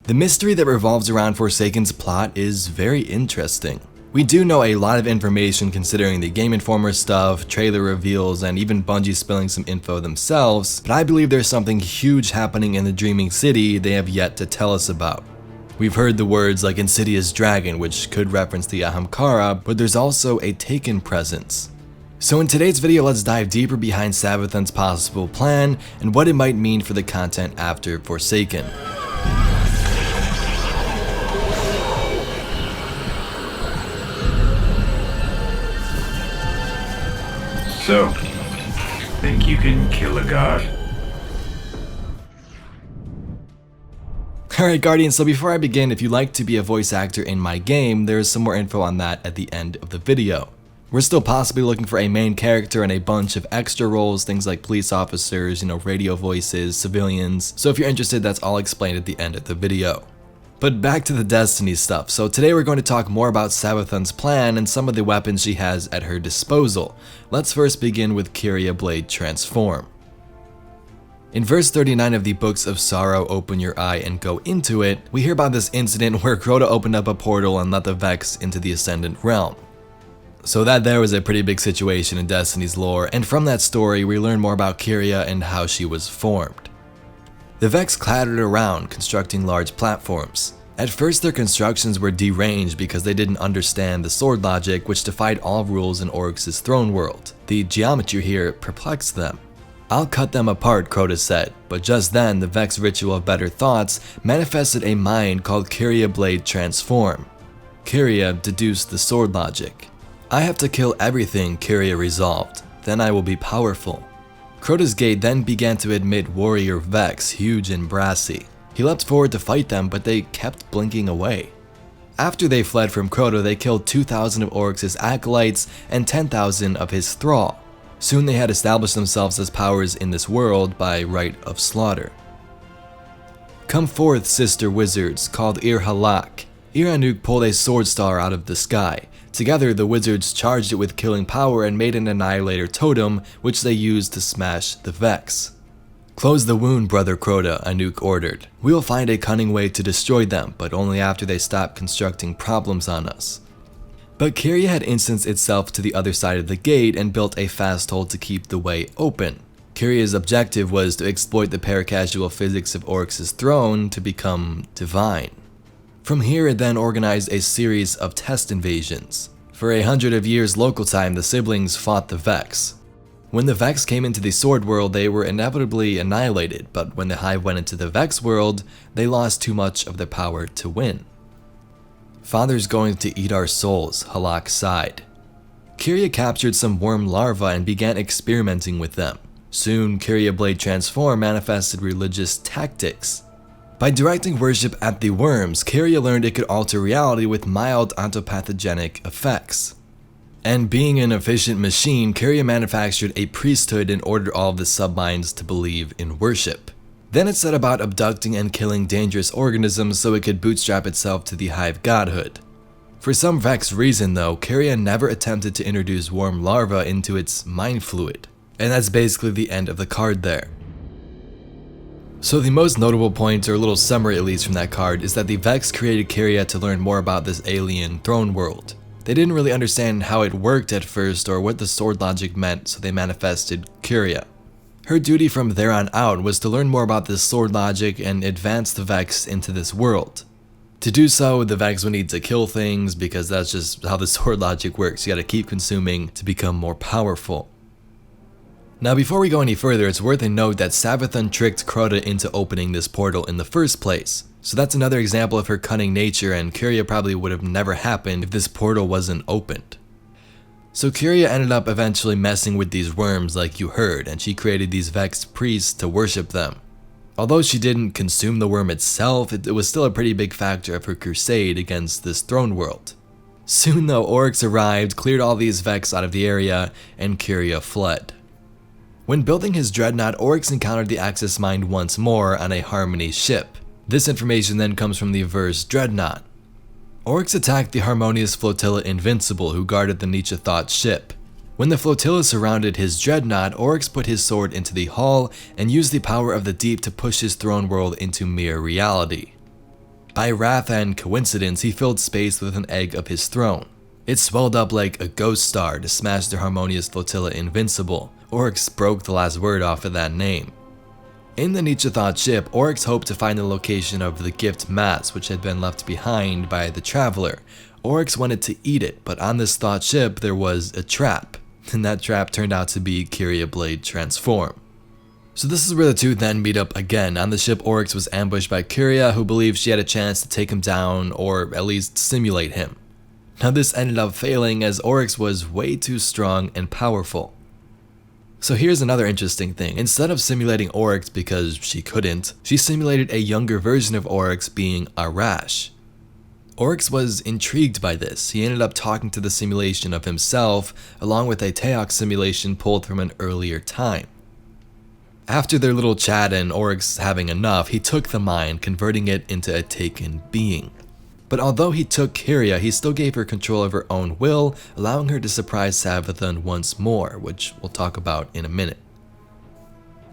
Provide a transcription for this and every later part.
The mystery that revolves around Forsaken's plot is very interesting. We do know a lot of information considering the Game Informer stuff, trailer reveals, and even Bungie spilling some info themselves, but I believe there's something huge happening in the Dreaming City they have yet to tell us about. We've heard the words like Insidious Dragon, which could reference the Ahamkara, but there's also a Taken presence. So in today's video, let's dive deeper behind SAVATHUN'S possible plan and what it might mean for the content after Forsaken. So, think you can kill a god? Alright Guardians, so before I begin, if you'd like to be a voice actor in my game, there is some more info on that at the end of the video. We're still possibly looking for a main character and a bunch of extra roles, things like police officers, radio voices, civilians, so if you're interested, that's all explained at the end of the video. But back to the Destiny stuff. So today we're going to talk more about SAVATHUN'S plan and some of the weapons she has at her disposal. Let's first begin with Quria Blade Transform. In verse 39 of the Books of Sorrow, Open Your Eye and Go Into It, we hear about this incident where Crota opened up a portal and let the Vex into the Ascendant Realm. So that there was a pretty big situation in Destiny's lore, and from that story we learn more about Quria and how she was formed. The Vex clattered around, constructing large platforms. At first their constructions were deranged because they didn't understand the sword logic, which defied all rules in Oryx's throne world. The geometry here perplexed them. "I'll cut them apart," Crota said, but just then the Vex Ritual of Better Thoughts manifested a mind called Quria Blade Transform. Quria deduced the sword logic. "I have to kill everything," Quria resolved, "then I will be powerful." Crota's gate then began to admit warrior Vex, huge and brassy. He leapt forward to fight them, but they kept blinking away. After they fled from Crota, they killed 2,000 of Oryx's acolytes and 10,000 of his thrall. Soon they had established themselves as powers in this world by right of slaughter. "Come forth, sister wizards," called Ir-Halak. Ir-Anuk pulled a sword star out of the sky. Together, the wizards charged it with killing power and made an Annihilator totem, which they used to smash the Vex. "Close the wound, brother Crota," Anuk ordered. "We will find a cunning way to destroy them, but only after they stop constructing problems on us." But Quria had instanced itself to the other side of the gate and built a fast hold to keep the way open. Quiria's objective was to exploit the paracasual physics of Oryx's throne to become divine. From here it then organized a series of test invasions. For 100 of years local time, the siblings fought the Vex. When the Vex came into the Sword world, they were inevitably annihilated, but when the Hive went into the Vex world, they lost too much of their power to win. "Father's going to eat our souls," Halak sighed. Quria captured some worm larvae and began experimenting with them. Soon, Quria Blade Transform manifested religious tactics. By directing worship at the worms, Quria learned it could alter reality with mild ontopathogenic effects. And being an efficient machine, Quria manufactured a priesthood and ordered all of the subminds to believe in worship. Then it set about abducting and killing dangerous organisms so it could bootstrap itself to the Hive godhood. For some Vex reason though, Quria never attempted to introduce worm larvae into its mind fluid. And that's basically the end of the card there. So the most notable point, or a little summary at least from that card, is that the Vex created Quria to learn more about this alien throne world. They didn't really understand how it worked at first or what the sword logic meant, so they manifested Quria. Her duty from there on out was to learn more about this sword logic and advance the Vex into this world. To do so, the Vex would need to kill things because that's just how the sword logic works. You gotta keep consuming to become more powerful. Now before we go any further, it's worth a note that SAVATHUN tricked Crota into opening this portal in the first place. So that's another example of her cunning nature, and Quria probably would have never happened if this portal wasn't opened. So Quria ended up eventually messing with these worms like you heard, and she created these Vex priests to worship them. Although she didn't consume the worm itself, it was still a pretty big factor of her crusade against this throne world. Soon though, Oryx arrived, cleared all these Vex out of the area, and Quria fled. When building his dreadnought, Oryx encountered the Axis Mind once more on a Harmony ship. This information then comes from the verse Dreadnought. Oryx attacked the Harmonious Flotilla Invincible, who guarded the Nietzsche-Thought ship. When the flotilla surrounded his dreadnought, Oryx put his sword into the hull and used the power of the deep to push his throne world into mere reality. By wrath and coincidence, he filled space with an egg of his throne. It swelled up like a ghost star to smash the harmonious flotilla invincible. Oryx broke the last word off of that name. In the Nietzsche thought ship, Oryx hoped to find the location of the gift mass which had been left behind by the traveler. Oryx wanted to eat it, but on this thought ship there was a trap, and that trap turned out to be Quria Blade Transform. So this is where the two then meet up again. On the ship, Oryx was ambushed by Quria, who believed she had a chance to take him down or at least simulate him. Now this ended up failing as Oryx was way too strong and powerful. So here's another interesting thing. Instead of simulating Oryx because she couldn't, she simulated a younger version of Oryx being Arash. Oryx was intrigued by this. He ended up talking to the simulation of himself along with a Teox simulation pulled from an earlier time. After their little chat and Oryx having enough, he took the mind, converting it into a taken being. But although he took Quria, he still gave her control of her own will, allowing her to surprise Savathun once more, which we'll talk about in a minute.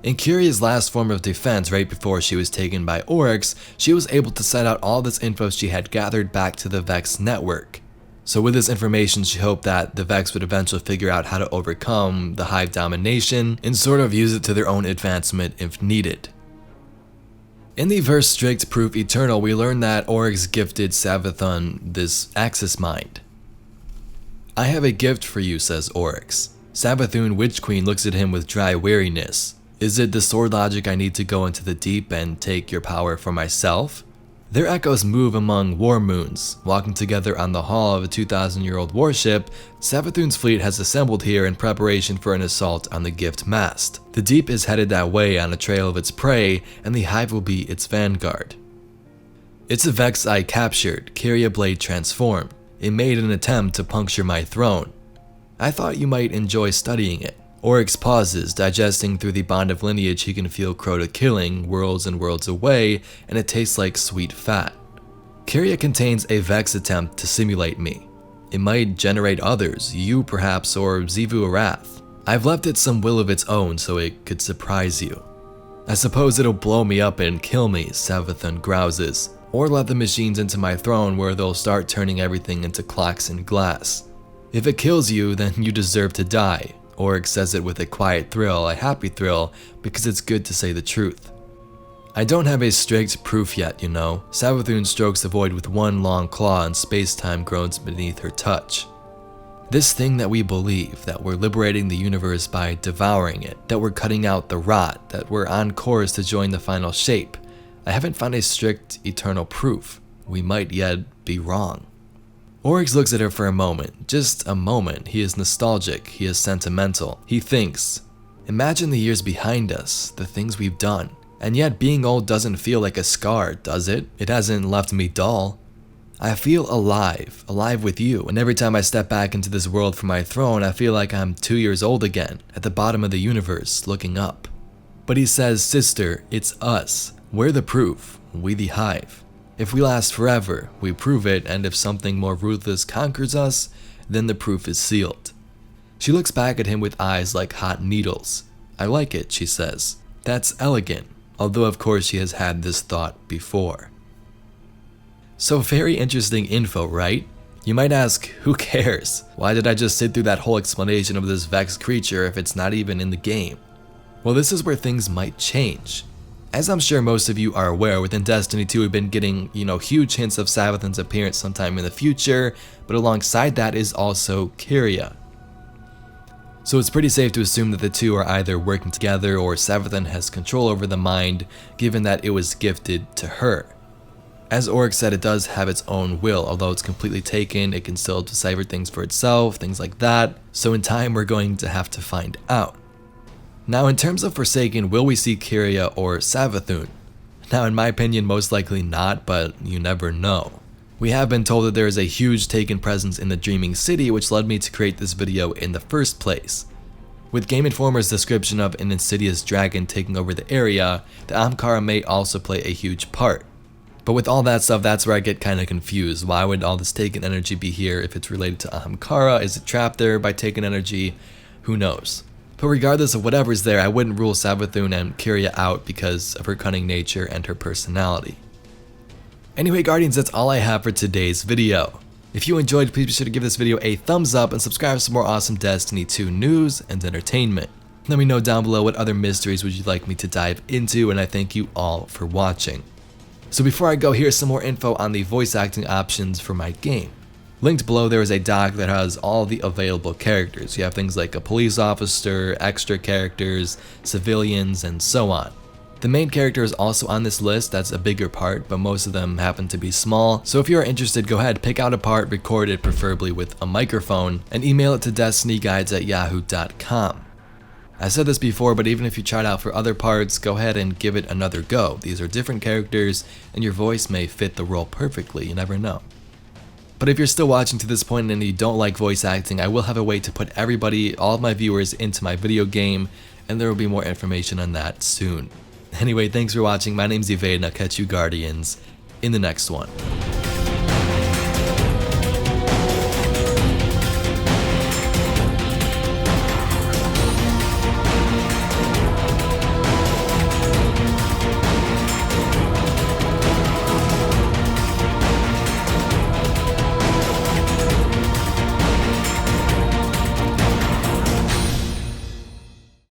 In Quiria's last form of defense, right before she was taken by Oryx, she was able to set out all this info she had gathered back to the Vex network. So with this information, she hoped that the Vex would eventually figure out how to overcome the Hive domination and sort of use it to their own advancement if needed. In the verse Strict Proof Eternal, we learn that Oryx gifted Savathun this Axis Mind. "I have a gift for you," says Oryx. Savathun, Witch Queen, looks at him with dry weariness. "Is it the sword logic I need to go into the deep and take your power for myself?" Their echoes move among war moons. Walking together on the hull of a 2,000-year-old warship, Savathun's fleet has assembled here in preparation for an assault on the gift mast. The deep is headed that way on a trail of its prey, and the Hive will be its vanguard. "It's a Vex I captured, Quria Blade Transform. It made an attempt to puncture my throne. I thought you might enjoy studying it." Oryx pauses, digesting through the bond of lineage he can feel Crota killing worlds and worlds away, and it tastes like sweet fat. "Quria contains a Vex attempt to simulate me. It might generate others, you perhaps, or Xivu Arath. I've left it some will of its own so it could surprise you." "I suppose it'll blow me up and kill me," Savathun grouses, "or let the machines into my throne where they'll start turning everything into clocks and glass. If it kills you, then you deserve to die." Oryx says it with a quiet thrill, a happy thrill, because it's good to say the truth. "I don't have a strict proof yet, you know." Savathun strokes the void with one long claw and space-time groans beneath her touch. "This thing that we believe, that we're liberating the universe by devouring it, that we're cutting out the rot, that we're on course to join the final shape. I haven't found a strict, eternal proof. We might yet be wrong." Oryx looks at her for a moment, just a moment. He is nostalgic, he is sentimental. He thinks, "Imagine the years behind us, the things we've done. And yet being old doesn't feel like a scar, does it? It hasn't left me dull. I feel alive, alive with you, and every time I step back into this world from my throne, I feel like I'm 2 years old again, at the bottom of the universe, looking up." But he says, "Sister, it's us. We're the proof, we the Hive. If we last forever, we prove it, and if something more ruthless conquers us, then the proof is sealed." She looks back at him with eyes like hot needles. "I like it," she says. "That's elegant," although of course she has had this thought before. So very interesting info, right? You might ask, who cares? Why did I just sit through that whole explanation of this Vex creature if it's not even in the game? Well, this is where things might change. As I'm sure most of you are aware, within Destiny 2 we've been getting, huge hints of Savathun's appearance sometime in the future, but alongside that is also Quria. So it's pretty safe to assume that the two are either working together or Savathun has control over the mind, given that it was gifted to her. As Oryx said, it does have its own will. Although it's completely taken, it can still decipher things for itself, things like that. So in time we're going to have to find out. Now in terms of Forsaken, will we see Quria or Savathun? Now in my opinion, most likely not, but you never know. We have been told that there is a huge Taken presence in the Dreaming City, which led me to create this video in the first place. With Game Informer's description of an insidious dragon taking over the area, the Ahamkara may also play a huge part. But with all that stuff, that's where I get kinda confused. Why would all this Taken energy be here if it's related to Ahamkara? Is it trapped there by Taken energy? Who knows? But regardless of whatever's there, I wouldn't rule Savathun and Quria out because of her cunning nature and her personality. Anyway, Guardians, that's all I have for today's video. If you enjoyed, please be sure to give this video a thumbs up and subscribe for some more awesome Destiny 2 news and entertainment. Let me know down below what other mysteries would you like me to dive into, and I thank you all for watching. So before I go, here's some more info on the voice acting options for my game. Linked below there is a doc that has all the available characters. You have things like a police officer, extra characters, civilians, and so on. The main character is also on this list. That's a bigger part, but most of them happen to be small. So if you are interested, go ahead, pick out a part, record it preferably with a microphone, and email it to destinyguides@yahoo.com. I said this before, but even if you tried out for other parts, go ahead and give it another go. These are different characters, and your voice may fit the role perfectly, you never know. But if you're still watching to this point and you don't like voice acting, I will have a way to put everybody, all of my viewers, into my video game, and there will be more information on that soon. Anyway, thanks for watching. My name's Evade, and I'll catch you Guardians in the next one.